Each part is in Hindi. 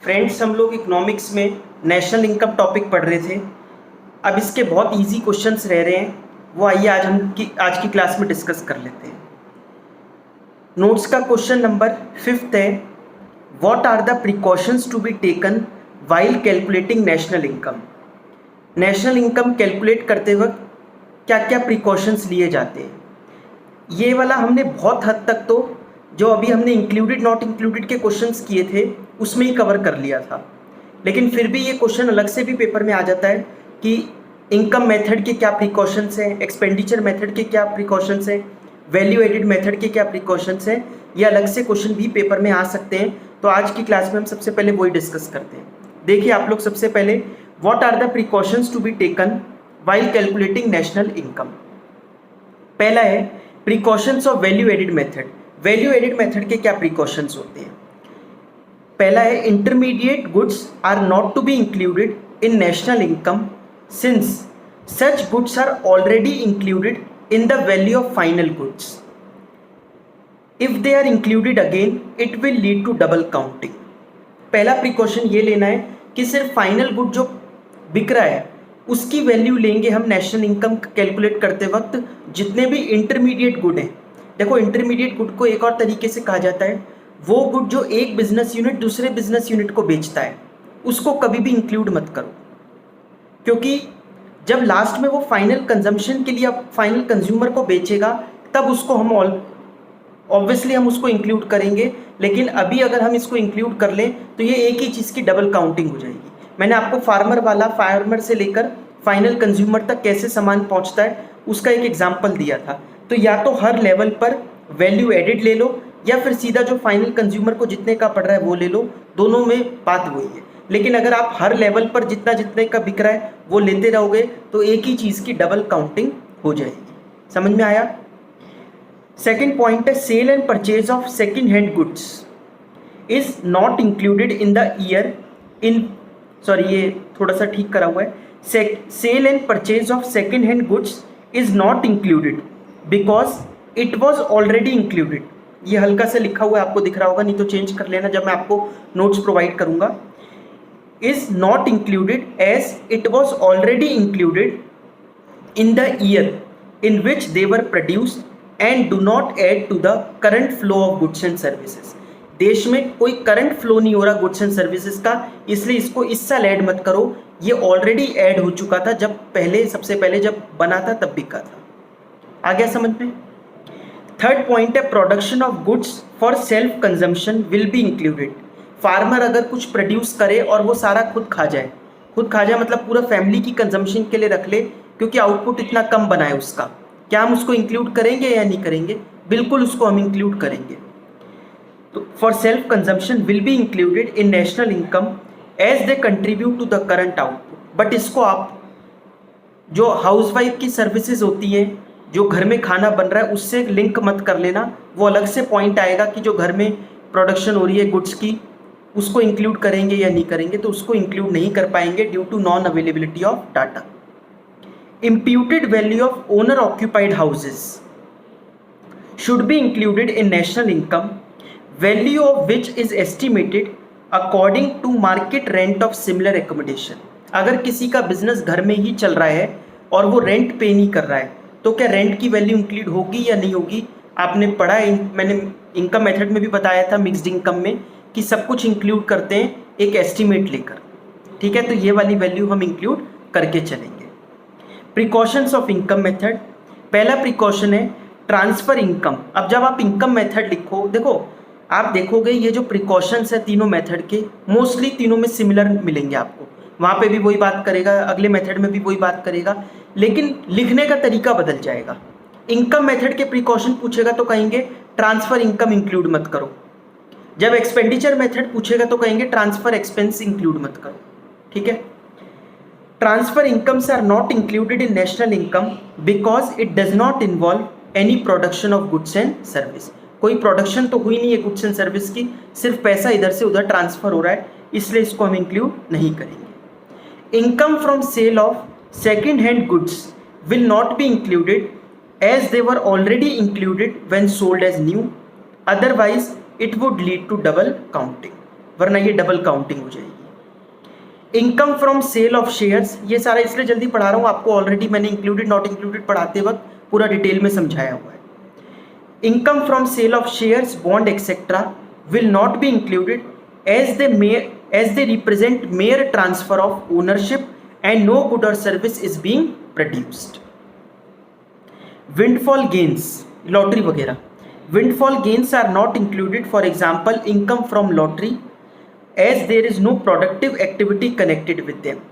फ्रेंड्स, हम लोग इकोनॉमिक्स में नेशनल इनकम टॉपिक पढ़ रहे थे। अब इसके बहुत इजी क्वेश्चंस रह रहे हैं, वो आइए आज की क्लास में डिस्कस कर लेते हैं। नोट्स का क्वेश्चन नंबर 5 है, what are the precautions to be taken while calculating national income. National income calculate करते वक्त क्या क्या प्रिकॉशंस लिए जाते हैं। ये वाला हमने बहुत हद तक तो जो अभी हमने इंक्लूडेड नॉट इंक्लूडेड के क्वेश्चंस किए थे उसमें ही कवर कर लिया था, लेकिन फिर भी ये क्वेश्चन अलग से भी पेपर में आ जाता है कि इनकम मेथड के क्या प्रिकॉशंस हैं, एक्सपेंडिचर मेथड के क्या प्रिकॉशंस हैं, वैल्यू एडिड मेथड के क्या प्रिकॉशंस हैं। ये अलग से क्वेश्चन भी पेपर में आ सकते हैं। तो आज की क्लास में हम सबसे पहले वही डिस्कस करते हैं। देखिए आप लोग, सबसे पहले what are the precautions to be taken while calculating national income. पहला है precautions of value added method. Value added method के क्या प्रिकॉशंस होते हैं। पहला है intermediate goods are not to be included in national income since such goods are already included in the value of final goods. If they are included again it will lead to double counting. पहला प्रिकॉशन ये लेना है कि सिर्फ फाइनल गुड जो बिक रहा है उसकी वैल्यू लेंगे हम नेशनल इनकम कैलकुलेट करते वक्त। जितने भी इंटरमीडिएट गुड हैं, देखो इंटरमीडिएट गुड को एक और तरीके से कहा जाता है वो गुड जो एक बिजनेस यूनिट दूसरे बिजनेस यूनिट को बेचता है, उसको कभी भी इंक्लूड मत करो, क्योंकि जब लास्ट में वो फाइनल कंजम्पशन के लिए फाइनल कंज्यूमर को बेचेगा तब उसको हम ऑब्वियसली हम उसको इंक्लूड करेंगे। लेकिन अभी अगर हम इसको इंक्लूड कर लें तो ये एक ही चीज़ की डबल काउंटिंग हो जाएगी। मैंने आपको फार्मर से लेकर फाइनल कंज्यूमर तक कैसे सामान पहुंचता है उसका एक एग्जांपल दिया था। तो या तो हर लेवल पर वैल्यू एडिड ले लो या फिर सीधा जो फाइनल कंज्यूमर को जितने का पड़ रहा है वो ले लो, दोनों में बात वही है। लेकिन अगर आप हर लेवल पर जितना जितने का बिक रहा है वो लेते रहोगे तो एक ही चीज़ की डबल काउंटिंग हो जाएगी। समझ में आया। सेकेंड पॉइंट है sale and purchase of second hand goods is not included in the year in ये थोड़ा सा ठीक करा हुआ है। Sale and purchase of second hand goods is not included because it was already included. ये हल्का से लिखा हुआ है, आपको दिख रहा होगा, नहीं तो चेंज कर लेना जब मैं आपको नोट्स प्रोवाइड करूंगा। Is not included as it was already included in the year in which they were produced and do not add to the current flow of goods and services. देश में कोई करंट फ्लो नहीं हो रहा गुड्स एंड सर्विसेज का, इसलिए इसको इस साल ऐड मत करो। ये ऑलरेडी ऐड हो चुका था जब सबसे पहले जब बना था तब बिका था। आ गया समझ में। थर्ड पॉइंट है production of goods for self consumption will be included. Farmer अगर कुछ प्रोड्यूस करे और वो सारा खुद खा जाए मतलब पूरा फैमिली की कंजम्पशन के लिए रख ले क्योंकि आउटपुट इतना कम बना है उसका, क्या हम उसको इंक्लूड करेंगे या नहीं करेंगे? बिल्कुल उसको हम इंक्लूड करेंगे। तो for self consumption will be included in national income as they contribute to the current output. But इसको आप जो हाउसवाइफ की सर्विसेज होती हैं, जो घर में खाना बन रहा है, उससे लिंक मत कर लेना। वो अलग से पॉइंट आएगा कि जो घर में प्रोडक्शन हो रही है गुड्स की उसको इंक्लूड करेंगे या नहीं करेंगे, तो उसको इंक्लूड नहीं कर पाएंगे due to non availability of data. Imputed value of owner occupied houses should be included in national income, value of which is estimated according to market rent of similar accommodation. अगर किसी का बिजनेस घर में ही चल रहा है और वो रेंट पे नहीं कर रहा है तो क्या रेंट की वैल्यू इंक्लूड होगी या नहीं होगी? आपने पढ़ा है, मैंने इनकम मेथड में भी बताया था मिक्स्ड इनकम में कि सब कुछ इंक्लूड करते हैं एक एस्टिमेट लेकर। ठीक है, तो ये वाली वैल्यू हम इंक्लूड करके चलेंगे। Precautions of income method. पहला प्रिकॉशन है ट्रांसफर इनकम। अब जब आप इनकम मेथड लिखो, देखो आप देखोगे ये जो प्रिकॉशंस है तीनों मेथड के मोस्टली तीनों में सिमिलर मिलेंगे आपको। वहाँ पे भी वही बात करेगा, अगले मेथड में भी वही बात करेगा, लेकिन लिखने का तरीका बदल जाएगा। इनकम मेथड के प्रिकॉशन पूछेगा तो कहेंगे ट्रांसफर इनकम इंक्लूड मत करो। जब एक्सपेंडिचर मेथड पूछेगा तो कहेंगे ट्रांसफर एक्सपेंस इंक्लूड मत करो। ठीक है। Transfer incomes are not included in national income because it does not involve any production of goods and service. कोई प्रोडक्शन तो हुई नहीं है गुड्स एंड सर्विस की, सिर्फ पैसा इधर से उधर ट्रांसफर हो रहा है, इसलिए इसको हम इंक्लूड नहीं करेंगे। Income from sale of second hand goods will not be included as they were already included when sold as new, otherwise it would lead to double counting. वरना ये डबल काउंटिंग हो जाएगी। Income from sale of shares, ये सारा इसलिए जल्दी पढ़ा रहा हूँ, आपको ऑलरेडी मैंने इंक्लूडेड नॉट इंक्लूडेड पढ़ाते वक्त पूरा डिटेल में समझाया हुआ है। Income from sale of shares, bond etcetera will not be included as they represent mere transfer of ownership and no good or service is being produced. Windfall gains, lottery वगैरह, windfall gains are not included, for example income from lottery, as there is no productive activity connected with them.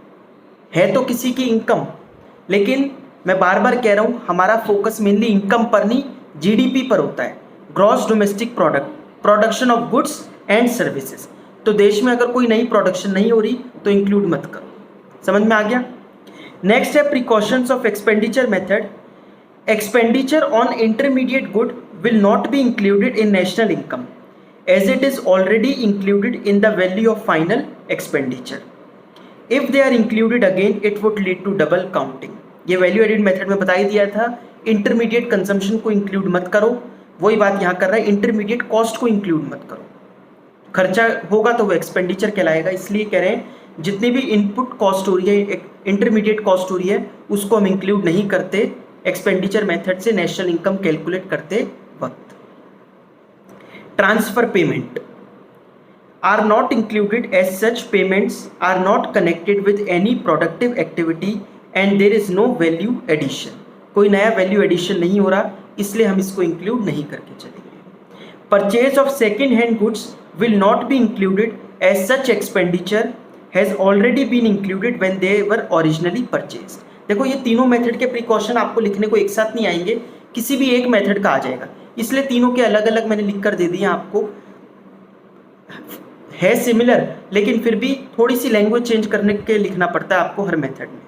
है तो किसी की इनकम, लेकिन मैं बार बार कह रहा हूँ हमारा फोकस मेनली इनकम पर नहीं जीडीपी पर होता है, gross domestic product, production of goods and services. तो देश में अगर कोई नई प्रोडक्शन नहीं हो रही तो इंक्लूड मत करो। समझ में आ गया? नेक्स्ट है precautions of expenditure method. Expenditure on intermediate good will not be included in national income as it is already included in the value of final expenditure. If they are included again it would lead to double counting. ये वैल्यू एडेड मेथड में बता ही दिया था, इंटरमीडिएट कंजम्पशन को इंक्लूड मत करो, वही बात यहाँ कर रहा है, इंटरमीडिएट कॉस्ट को इंक्लूड मत करो। खर्चा होगा तो वो एक्सपेंडिचर कहलाएगा, इसलिए कह रहे हैं जितनी भी इनपुट कॉस्ट हो रही है, इंटरमीडिएट कॉस्ट हो रही है, उसको हम इंक्लूड नहीं करते एक्सपेंडिचर मेथड से नेशनल इनकम कैलकुलेट करते वक्त। Transfer payment are not included as such payments are not connected with any productive activity and there is no value addition. कोई नया वैल्यू एडिशन नहीं हो रहा, इसलिए हम इसको इंक्लूड नहीं करके चलेंगे। Purchase of second hand goods will not be included as such expenditure has already been included when they were originally purchased। देखो ये तीनों मेथड के प्रिकॉशन आपको लिखने को एक साथ नहीं आएंगे, किसी भी एक मेथड का आ जाएगा, इसलिए तीनों के अलग अलग मैंने लिख कर दे दिए आपको। है सिमिलर लेकिन फिर भी थोड़ी सी लैंग्वेज चेंज करने के लिखना पड़ता है आपको हर मेथड में।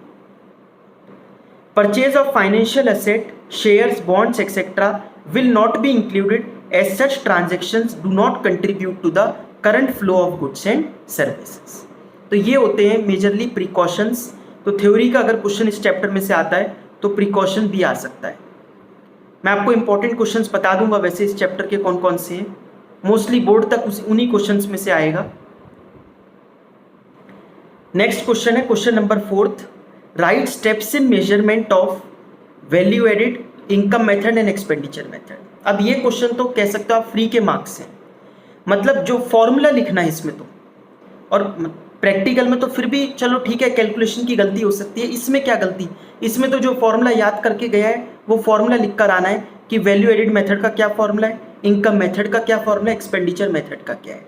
Purchase of financial asset, shares, bonds etcetera will not be included as such transactions do not contribute to the current flow of goods and services। तो ये होते हैं मेजरली प्रिकॉशंस। तो थ्योरी का अगर क्वेश्चन इस चैप्टर में से आता है तो प्रिकॉशन भी आ सकता है। मैं आपको इंपॉर्टेंट क्वेश्चंस बता दूंगा वैसे इस चैप्टर के कौन कौन से हैं, मोस्टली बोर्ड तक उन्हीं क्वेश्चंस में से आएगा। नेक्स्ट क्वेश्चन है question number 4, write steps in measurement of value added income method and expenditure method. अब ये क्वेश्चन तो कह सकते हो आप फ्री के मार्क्स हैं, मतलब जो फॉर्मूला लिखना है इसमें तो, और प्रैक्टिकल में तो फिर भी चलो ठीक है कैलकुलेशन की गलती हो सकती है, इसमें क्या गलती, इसमें तो जो फॉर्मूला याद करके गया है वो फॉर्मूला लिख कर आना है कि वैल्यू एडेड मेथड का क्या फॉर्मूला है, इनकम मेथड का क्या फॉर्मूला है, एक्सपेंडिचर मेथड का क्या है।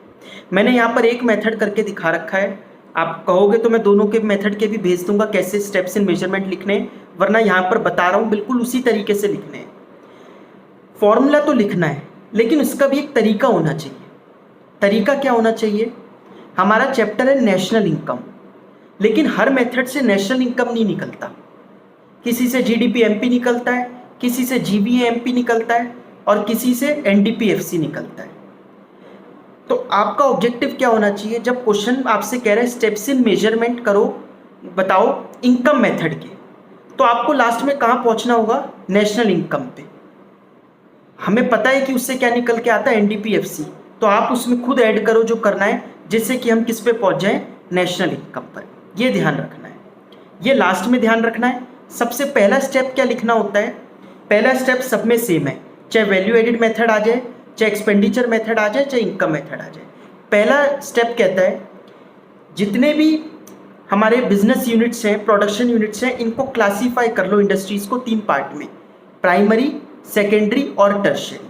मैंने यहाँ पर एक मेथड करके दिखा रखा है, आप कहोगे तो मैं दोनों के मेथड के भी भेज दूंगा कैसे स्टेप्स इन मेजरमेंट लिखने, वरना यहाँ पर बता रहा हूँ बिल्कुल उसी तरीके से लिखने हैं। फॉर्मूला तो लिखना है लेकिन उसका भी एक तरीका होना चाहिए। तरीका क्या होना चाहिए? हमारा चैप्टर है नेशनल इनकम, लेकिन हर मेथड से नेशनल इनकम नहीं निकलता, किसी से जीडीपी एमपी निकलता है, किसी से जीबीए एमपी निकलता है और किसी से एनडीपीएफसी निकलता है। तो आपका ऑब्जेक्टिव क्या होना चाहिए, जब क्वेश्चन आपसे कह रहे हैं स्टेप्स इन मेजरमेंट करो, बताओ इनकम मेथड के, तो आपको लास्ट में कहाँ पहुँचना होगा? नेशनल इनकम पे। हमें पता है कि उससे क्या निकल के आता है, एनडीपीएफसी, तो आप उसमें खुद ऐड करो जो करना है जिससे कि हम किस पे पहुँच जाएं, नेशनल इनकम पर। ये ध्यान रखना है, ये लास्ट में ध्यान रखना है। सबसे पहला स्टेप क्या लिखना होता है? पहला स्टेप सब में सेम है, चाहे वैल्यू एडेड मेथड आ जाए, चाहे एक्सपेंडिचर मेथड आ जाए, चाहे इनकम मेथड आ जाए। पहला स्टेप कहता है जितने भी हमारे बिजनेस यूनिट्स हैं, प्रोडक्शन यूनिट्स हैं, इनको क्लासीफाई कर लो इंडस्ट्रीज को 3 पार्ट में, प्राइमरी, सेकेंडरी और टर्शियरी।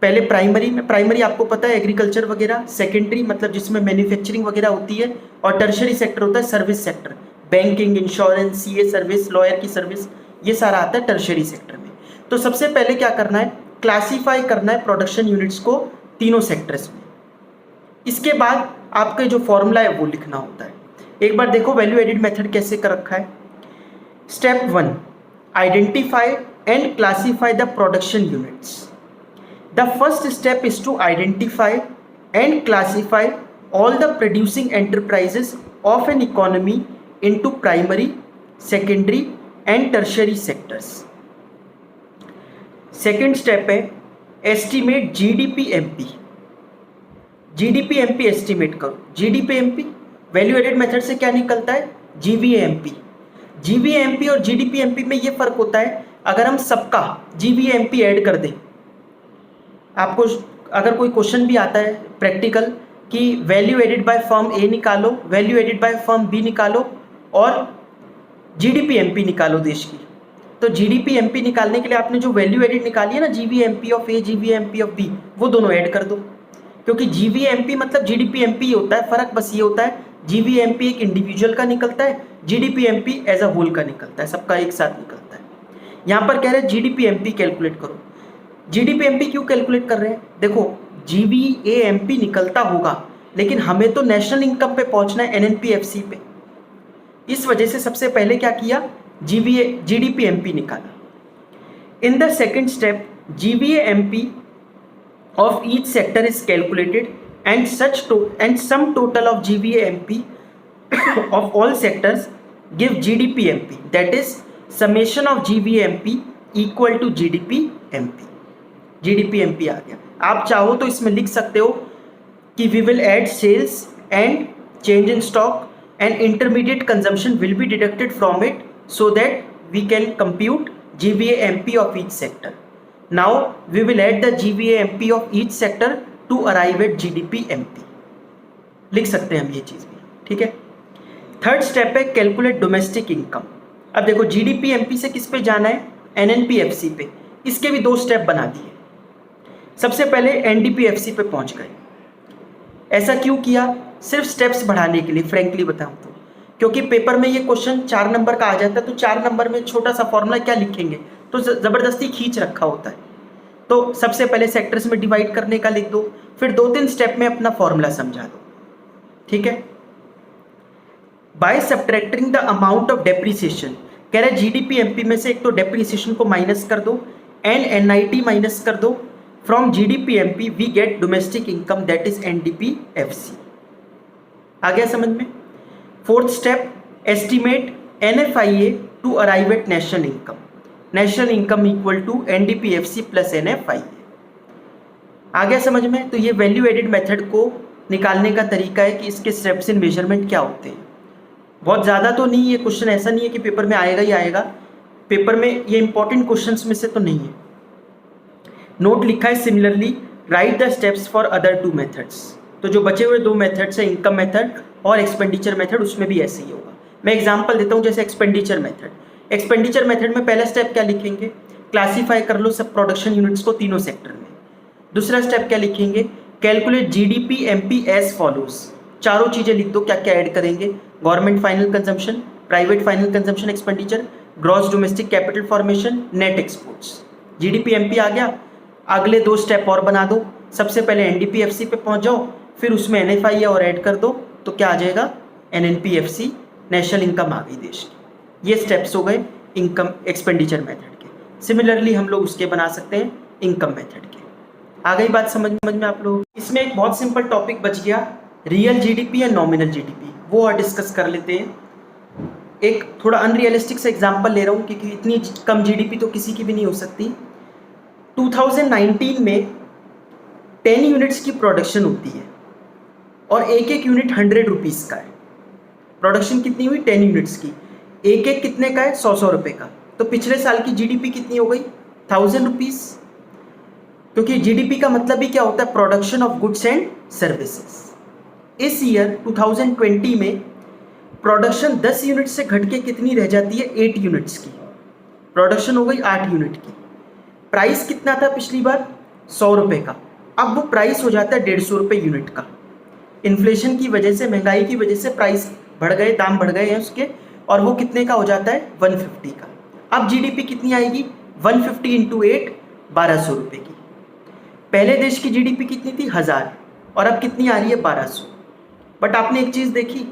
पहले प्राइमरी में, प्राइमरी आपको पता है एग्रीकल्चर वगैरह, सेकेंडरी मतलब जिसमें मैन्युफैक्चरिंग वगैरह होती है, और टर्शियरी सेक्टर होता है service sector, banking, insurance, CA service, lawyer की सर्विस, ये सारा आता है टर्शियरी सेक्टर में। तो सबसे पहले क्या करना है, क्लासीफाई करना है प्रोडक्शन यूनिट्स को तीनों सेक्टर्स में। इसके बाद आपका जो फॉर्मूला है वो लिखना होता है। एक बार देखो वैल्यू एडेड मेथड कैसे कर रखा है। Step 1, identify and classify the production units. The first step is to identify and classify all the producing enterprises of an economy into primary, secondary and tertiary sectors. Second step है estimate GDP MP. GDP-MP estimate करो। GDP-MP वैल्यू एडेड मेथड से क्या निकलता है? GVA-MP। GVA-MP और GDP-MP में ये फर्क होता है, अगर हम सबका GVA-MP ऐड कर दें, आपको अगर कोई क्वेश्चन भी आता है प्रैक्टिकल कि value added by firm A निकालो, value added by firm B निकालो और GDP-MP निकालो देश की, तो GDP-MP निकालने के लिए आपने जो वैल्यू एडेड निकाली है ना, GVA-MP of A, GVA-MP of B, वो दोनों ऐड कर दो, क्योंकि GVA-MP मतलब GDP-MP होता है। फर्क बस ये होता है, GVA-MP एक इंडिविजुअल का निकलता है, GDP-MP एज अ होल का निकलता है, सबका एक साथ निकलता है। यहाँ पर कह रहे हैं GDP-MP कैलकुलेट करो। GDP-MP क्यों कैलकुलेट कर रहे हैं? देखो, GVA-MP निकलता होगा, लेकिन हमें तो नेशनल इनकम पे पहुंचना है, NNP-FC पे। इस वजह से सबसे पहले क्या किया, GDP-MP निकाला। In the second step, GVA-MP of each sector is calculated and sum total of GVA-MP of all sectors give GDP-MP, that is summation of GVA-MP equal to GDP-MP। GDP-MP आ गया। आप चाहो तो इसमें लिख सकते हो कि we will add sales and change in stock and intermediate consumption will be deducted from it so that we can compute GVA-MP of each sector। Now we will add the GVA-MP of each sector to arrive at GDP-MP। लिख सकते हैं हम ये चीज़ भी, ठीक है। थर्ड स्टेप है कैलकुलेट डोमेस्टिक इनकम। अब देखो, GDP-MP से किस पे जाना है? NNP-FC पे। इसके भी दो स्टेप बना दिए। सबसे पहले NDP-FC पे पहुंच गए। ऐसा क्यों किया? सिर्फ स्टेप्स बढ़ाने के लिए, फ्रेंकली बताऊं तो, क्योंकि पेपर में ये क्वेश्चन 4 नंबर का आ जाता है, तो 4 नंबर में छोटा सा फॉर्मूला क्या लिखेंगे, तो ज़बरदस्ती खींच रखा होता है। तो सबसे पहले सेक्टर्स में डिवाइड करने का लिख दो, फिर 2-3 स्टेप में अपना फॉर्मूला समझा दो, ठीक है। By subtracting the amount of depreciation, कह रहे GDP-MP में से एक तो डेप्रीसिएशन को माइनस कर दो एंड NIT माइनस कर दो। From GDP-MP we get domestic income, that is NDP-FC। आ गया समझ में? Fourth step, estimate NFIA to arrive at national income. National income equal to NDP-FC plus NFIA। आ गया समझ में? तो ये वैल्यू एडेड मेथड को निकालने का तरीका है कि इसके स्टेप्स इन मेजरमेंट क्या होते हैं। बहुत ज़्यादा तो नहीं, ये क्वेश्चन ऐसा नहीं है कि पेपर में आएगा ही आएगा, पेपर में ये इंपॉर्टेंट क्वेश्चंस में से तो नहीं है। नोट लिखा है similarly right the steps for other 2 methods. तो जो बचे हुए 2 मेथड्स है, इनकम मेथड और एक्सपेंडिचर मेथड, उसमें भी ऐसे ही होगा। मैं एग्जांपल देता हूँ, जैसे एक्सपेंडिचर मेथड। एक्सपेंडिचर मेथड में पहला स्टेप क्या लिखेंगे? क्लासीफाई कर लो सब प्रोडक्शन यूनिट्स को तीनों सेक्टर में। दूसरा स्टेप क्या लिखेंगे? Calculate GDP-MP as follows. चारों चीज़ें लिख दो, क्या क्या ऐड करेंगे? Government final consumption, private final consumption expenditure, gross domestic capital formation, net exports. GDP-MP आ गया। अगले 2 स्टेप और बना दो। सबसे पहले NDP-FC पे पहुंच जाओ, फिर उसमें NFIA और ऐड कर दो, तो क्या आ जाएगा? NNP-FC, नेशनल इनकम आ गई देश की। ये स्टेप्स हो गए इनकम एक्सपेंडिचर मेथड के। सिमिलरली हम लोग उसके बना सकते हैं इनकम मेथड के। आ गई बात समझ में आप लोग? इसमें एक बहुत सिंपल टॉपिक बच गया, रियल GDP या नॉमिनल GDP, वो और डिस्कस कर लेते हैं। एक थोड़ा अनरियलिस्टिक से एग्जांपल ले रहा हूँ, क्योंकि इतनी कम GDP तो किसी की भी नहीं हो सकती। 2019 में 10 यूनिट्स की प्रोडक्शन होती है और एक एक यूनिट 100 रुपीज़ का है। प्रोडक्शन कितनी हुई? 10 यूनिट्स की। एक एक कितने का है? 100 रुपये का। तो पिछले साल की GDP कितनी हो गई? 1000 रुपीज़। क्योंकि GDP का मतलब ही क्या होता है? Production of goods and services. इस ईयर 2020 में प्रोडक्शन 10 यूनिट से घट के कितनी रह जाती है? 8 यूनिट्स की। प्रोडक्शन हो गई 8 यूनिट की। प्राइस कितना था पिछली बार? 100 रुपये का। अब वो प्राइस हो जाता है 150 रुपये यूनिट का। इन्फ्लेशन की वजह से, महंगाई की वजह से प्राइस बढ़ गए, दाम बढ़ गए हैं उसके, और वो कितने का हो जाता है? 150 का। अब GDP कितनी आएगी? 150 इंटू 8, 1200 रुपये की। पहले देश की GDP कितनी थी? 1000, और अब कितनी आ रही है? 1200। बट आपने एक चीज़ देखी,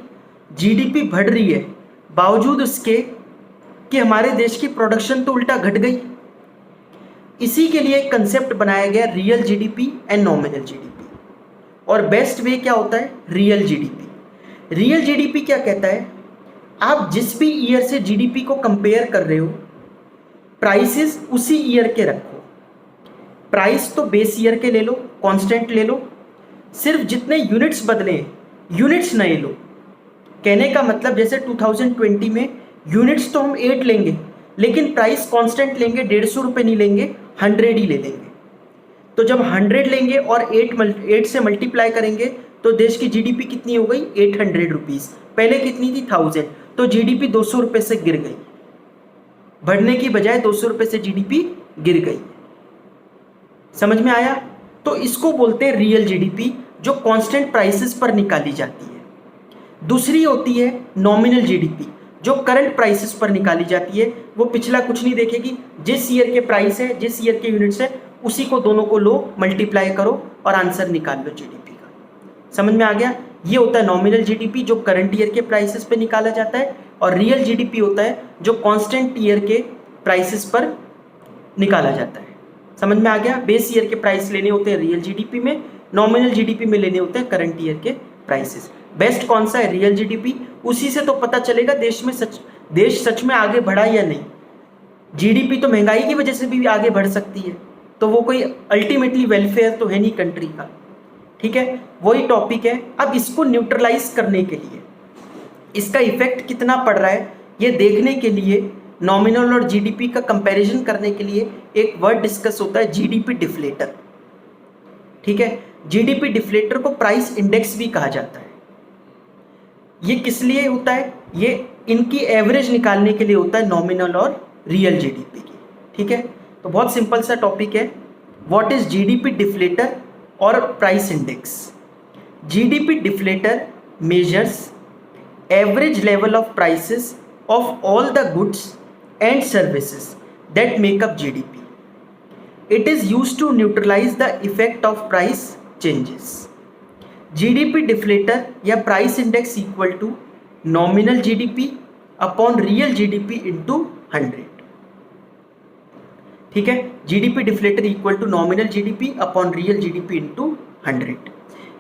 GDP बढ़ रही है, बावजूद उसके कि हमारे देश की प्रोडक्शन तो उल्टा घट गई। इसी के लिए एक कंसेप्ट बनाया गया, real GDP and nominal GDP। और बेस्ट वे क्या होता है? Real GDP। रियल GDP क्या कहता है? आप जिस भी ईयर से GDP को कंपेयर कर रहे हो, प्राइसेस उसी ईयर के रखो। प्राइस तो बेस ईयर के ले लो, कांस्टेंट ले लो, सिर्फ जितने यूनिट्स बदले, यूनिट्स नए लो। कहने का मतलब जैसे 2020 में यूनिट्स तो हम 8 लेंगे, लेकिन प्राइस कांस्टेंट लेंगे, 150 रुपये नहीं लेंगे, 100 ही ले लेंगे। तो जब 100 लेंगे और 8 से मल्टीप्लाई करेंगे तो देश की जीडीपी कितनी हो गई? 800 रुपीज़। पहले कितनी थी? 1000। तो जीडीपी 200 रुपये से गिर गई, बढ़ने की बजाय 200 रुपये से जीडीपी गिर गई। समझ में आया? तो इसको बोलते हैं रियल जीडीपी, जो कांस्टेंट प्राइसेस पर निकाली जाती है। दूसरी होती है नॉमिनल जीडीपी, जो करंट प्राइसेस पर निकाली जाती है। वो पिछला कुछ नहीं देखेगी, जिस ईयर के प्राइस है, जिस ईयर के यूनिट्स है, उसी को दोनों को लो, मल्टीप्लाई करो और आंसर निकाल लो जीडीपी का। समझ में आ गया? ये होता है नॉमिनल जीडीपी, जो करंट ईयर के प्राइसेस पे निकाला जाता है, और रियल जीडीपी होता है जो कांस्टेंट ईयर के प्राइसेस पर निकाला जाता है। समझ में आ गया? बेस ईयर के प्राइस लेने होते हैं रियल जीडीपी में, नॉमिनल जीडीपी में लेने होते हैं करंट ईयर के प्राइसेस। बेस्ट कौन सा है? Real GDP. उसी से तो पता चलेगा देश सच में आगे बढ़ा या नहीं। जीडीपी तो महंगाई की वजह से भी आगे बढ़ सकती है, तो वो कोई अल्टीमेटली वेलफेयर तो है नहीं कंट्री का। ठीक है, वही टॉपिक है। अब इसको न्यूट्रलाइज करने के लिए, इसका इफेक्ट कितना पड़ रहा है ये देखने के लिए, नॉमिनल और जीडीपी का कंपैरिजन करने के लिए एक वर्ड डिस्कस होता है, जीडीपी डिफ्लेटर। ठीक है, जीडीपी डिफ्लेटर को प्राइस इंडेक्स भी कहा जाता है। ये किस लिए होता है? ये इनकी एवरेज निकालने के लिए होता है, नॉमिनल और रियल जीडीपी की। ठीक है, तो बहुत सिंपल सा टॉपिक है। व्हाट इज जीडीपी डिफ्लेटर और price index? GDP deflator measures average level of prices of all the goods and services that make up GDP. It is used to neutralise the effect of price changes. GDP deflator या price index equal to nominal GDP upon real GDP into 100। ठीक है, GDP deflator equal to nominal GDP upon real GDP into 100।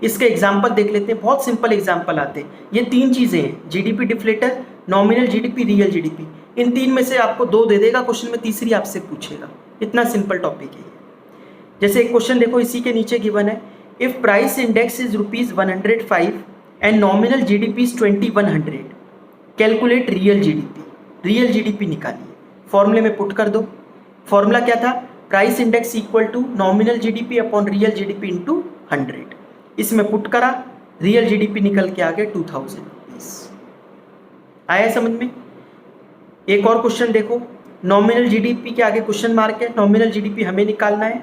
इसके एग्जाम्पल देख लेते हैं, बहुत सिंपल एग्जाम्पल आते हैं। ये तीन चीज़ें हैं, GDP deflator, nominal GDP, real GDP. इन तीन में से आपको दो दे देगा क्वेश्चन में, तीसरी आपसे पूछेगा। इतना सिंपल टॉपिक है। जैसे एक क्वेश्चन देखो, इसी के नीचे गिवन है, if price index is ₹105 and nominal GDP is 2100, calculate real GDP. Real GDP निकालिए, फॉर्मूले में पुट कर दो। फॉर्मूला क्या था? Price index equal to nominal GDP upon real GDP into 100। इसमें पुट करा, रियल जीडीपी निकल के आ गया 2000 रुपीज। आया समझ में? एक और क्वेश्चन देखो, नॉमिनल जीडीपी के आगे क्वेश्चन मार्क है, नॉमिनल जीडीपी हमें निकालना है।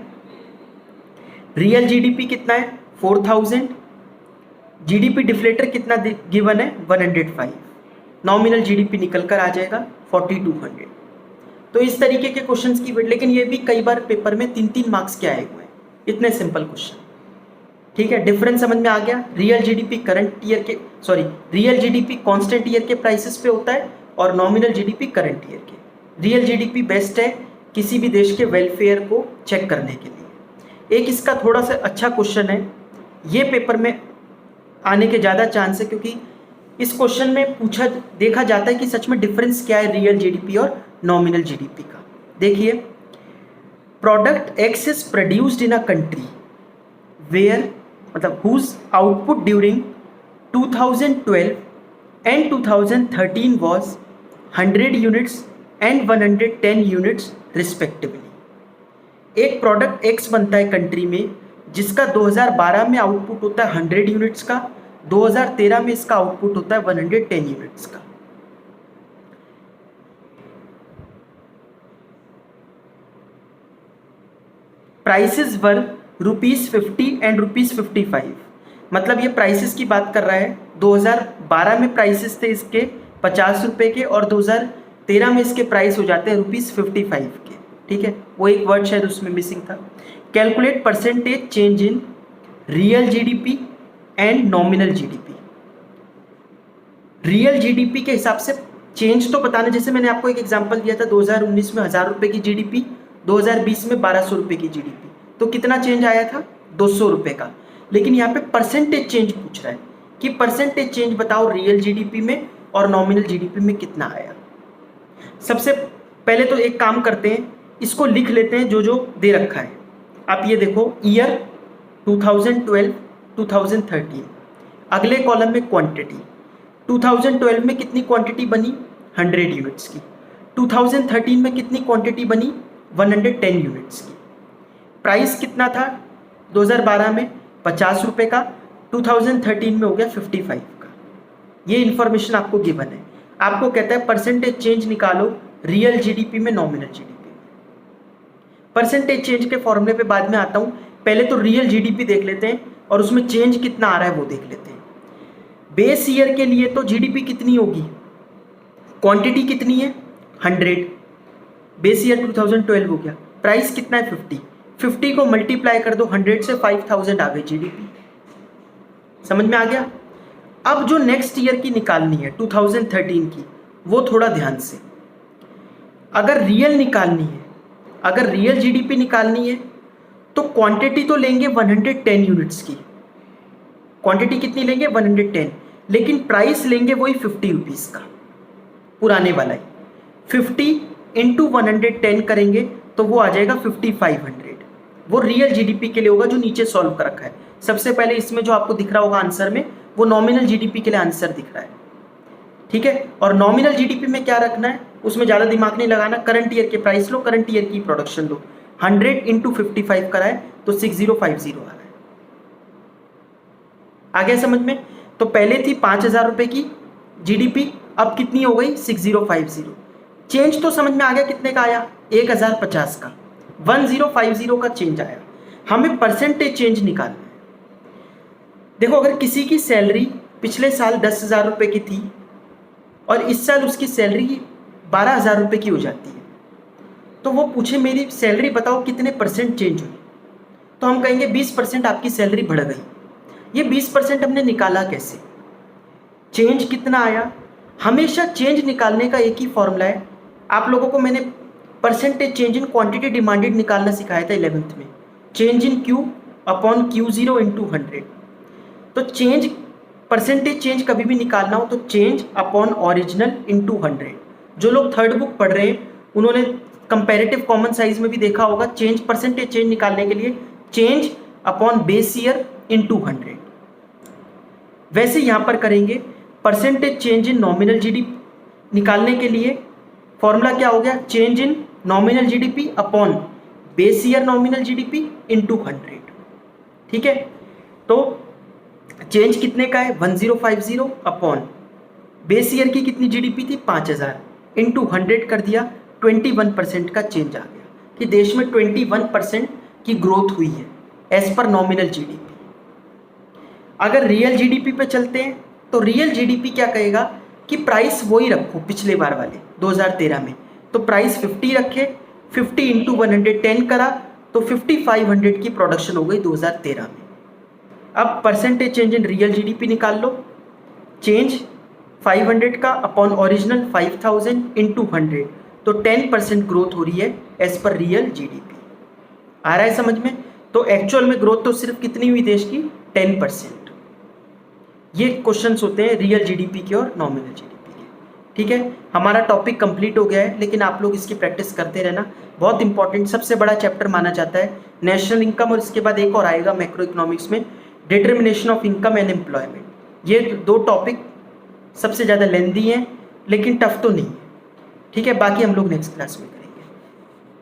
रियल जीडीपी कितना है? 4000। जीडीपी डिफ्लेटर कितना गिवन है? 105। नॉमिनल जीडीपी निकल कर आ जाएगा 4200। तो इस तरीके के क्वेश्चंस की, लेकिन ये भी कई बार पेपर में 3-3 मार्क्स के आए हुए हैं, इतने सिंपल क्वेश्चन। ठीक है, डिफरेंस समझ में आ गया? रियल जीडीपी करंट ईयर के, रियल जीडीपी कांस्टेंट ईयर के प्राइसेस पे होता है और नॉमिनल जीडीपी करंट ईयर के। रियल जीडीपी बेस्ट है किसी भी देश के वेलफेयर को चेक करने के लिए। एक इसका थोड़ा सा अच्छा क्वेश्चन है, ये पेपर में आने के ज़्यादा चांस है, क्योंकि इस क्वेश्चन में देखा जाता है कि सच में डिफरेंस क्या है रियल जीडीपी और नॉमिनल जीडीपी का। देखिए, product X is produced in a country where, मतलब whose output during 2012 and 2013 was 100 units and 110 units respectively. एक प्रोडक्ट एक्स बनता है कंट्री में जिसका 2012 में आउटपुट होता है 100 यूनिट्स का, 2013 में इसका आउटपुट होता है 110 यूनिट्स का। प्राइसेस वर ₹50 एंड ₹55, मतलब ये प्राइसेस की बात कर रहा है। 2012 में प्राइसेस थे इसके 50 रुपये के और 2013 में इसके प्राइस हो जाते हैं ₹55 के। ठीक है, वो एक वर्ड शायद उसमें मिसिंग था। Calculate percentage change in real GDP and nominal GDP. Real GDP के हिसाब से चेंज तो बताना, जैसे मैंने आपको एक एग्जांपल दिया था, 2019 में 1000 रुपये की जीडीपी, 2020 में 1200 रुपये की जीडीपी, तो कितना चेंज आया था? 200 रुपये का। लेकिन यहाँ पे परसेंटेज चेंज पूछ रहा है कि परसेंटेज चेंज बताओ रियल जीडीपी में और नॉमिनल जीडीपी में कितना आया। सबसे पहले तो एक काम करते हैं, इसको लिख लेते हैं जो जो दे रखा है। आप ये देखो, ईयर 2012, 2013। अगले कॉलम में क्वांटिटी, 2012 में कितनी क्वांटिटी बनी 100 यूनिट्स की, 2013 में कितनी क्वांटिटी बनी 110 यूनिट्स की। प्राइस कितना था 2012 में 50 रुपये का, 2013 में हो गया 55 का। ये इन्फॉर्मेशन आपको गिवन है। आपको कहता है परसेंटेज चेंज निकालो रियल जीडीपी में, नॉमिनल जीडीपी में। परसेंटेज चेंज के फॉर्मूले पे बाद में आता हूँ, पहले तो रियल जीडीपी देख लेते हैं और उसमें चेंज कितना आ रहा है वो देख लेते हैं। बेस ईयर के लिए तो जीडीपी कितनी होगी, क्वांटिटी कितनी है 100, बेस ईयर 2012 हो गया, प्राइस कितना है 50 को मल्टीप्लाई कर दो 100 से 5000 आ गई जीडीपी। समझ में आ गया। अब जो नेक्स्ट ईयर की निकालनी है 2013 की, वो थोड़ा ध्यान से, अगर रियल निकालनी है, अगर रियल जीडीपी निकालनी है तो क्वांटिटी तो लेंगे 110 यूनिट्स की, क्वांटिटी कितनी लेंगे 110, लेकिन प्राइस लेंगे वही 50 रुपीज़ का, पुराने वाला ही। 50 इंटू 110 करेंगे तो वो आ जाएगा 5500। वो रियल जीडीपी के लिए होगा जो नीचे सॉल्व कर रखा है। सबसे पहले इसमें जो आपको दिख रहा होगा आंसर में, वो नॉमिनल जीडीपी के लिए आंसर दिख रहा है, ठीक है। और नॉमिनल जीडीपी में क्या रखना है, उसमें ज़्यादा दिमाग नहीं लगाना, करंट ईयर के प्राइस लो, करंट ईयर की प्रोडक्शन लो। 100 इंटू 55 कराए तो 6050 आ रहा है। आ गया समझ में। तो पहले थी 5000 रुपये की जीडीपी, अब कितनी हो गई 6050। चेंज तो समझ में आ गया, कितने का आया 1050 का, 1050 का चेंज आया। हमें परसेंटेज चेंज निकालना है। देखो अगर किसी की सैलरी पिछले साल 10,000 रुपये की थी और इस साल उसकी सैलरी 12,000 रुपये की हो जाती है, तो वो पूछे मेरी सैलरी बताओ कितने परसेंट चेंज हुई, तो हम कहेंगे 20% आपकी सैलरी बढ़ गई। ये 20% हमने निकाला कैसे, चेंज कितना आया। हमेशा चेंज निकालने का एक ही फॉर्मूला है। आप लोगों को मैंने percentage change in quantity demanded निकालना सिखाया था 11th में, change in Q upon Q0 into 100। तो चेंज, परसेंटेज चेंज कभी भी निकालना हो तो चेंज अपॉन ओरिजिनल इंटू 100। जो लोग थर्ड बुक पढ़ रहे हैं उन्होंने कंपैरेटिव कॉमन साइज में भी देखा होगा, चेंज, परसेंटेज चेंज निकालने के लिए change upon base year into 100। वैसे यहाँ पर करेंगे percentage change in nominal GDP निकालने के लिए फॉर्मूला क्या हो गया, change in nominal GDP upon base year nominal GDP into 100, ठीक है। तो चेंज कितने का है 1050 अपॉन बेस ईयर की कितनी जीडीपी थी 5000 इंटू 100 कर दिया, 21% का चेंज आ गया कि देश में 21% की ग्रोथ हुई है एज पर नॉमिनल जीडीपी। अगर रियल जीडीपी पे चलते हैं तो रियल जीडीपी क्या कहेगा कि प्राइस वही रखो पिछले बार वाले 2013 में, तो प्राइस 50 रखे, 50 इंटू 110 करा तो 5500 की प्रोडक्शन हो गई 2013 में। अब percentage change in real GDP निकाल लो, चेंज 500 का अपॉन ओरिजिनल 5000 इंटू 100, तो 10% ग्रोथ हो रही है एज पर रियल जीडीपी। आ रहा है समझ में। तो एक्चुअल में ग्रोथ तो सिर्फ कितनी हुई देश की 10%। ये क्वेश्चंस होते हैं रियल जीडीपी के और नॉमिनल जीडीपी के, ठीक है। हमारा टॉपिक कंप्लीट हो गया है, लेकिन आप लोग इसकी प्रैक्टिस करते रहना, बहुत इंपॉर्टेंट, सबसे बड़ा चैप्टर माना जाता है नेशनल इनकम, और इसके बाद एक और आएगा मैक्रो इकोनॉमिक्स में determination of income and employment. ये दो टॉपिक सबसे ज़्यादा लेंदी हैं लेकिन टफ तो नहीं है, ठीक है। बाकी हम लोग नेक्स्ट क्लास में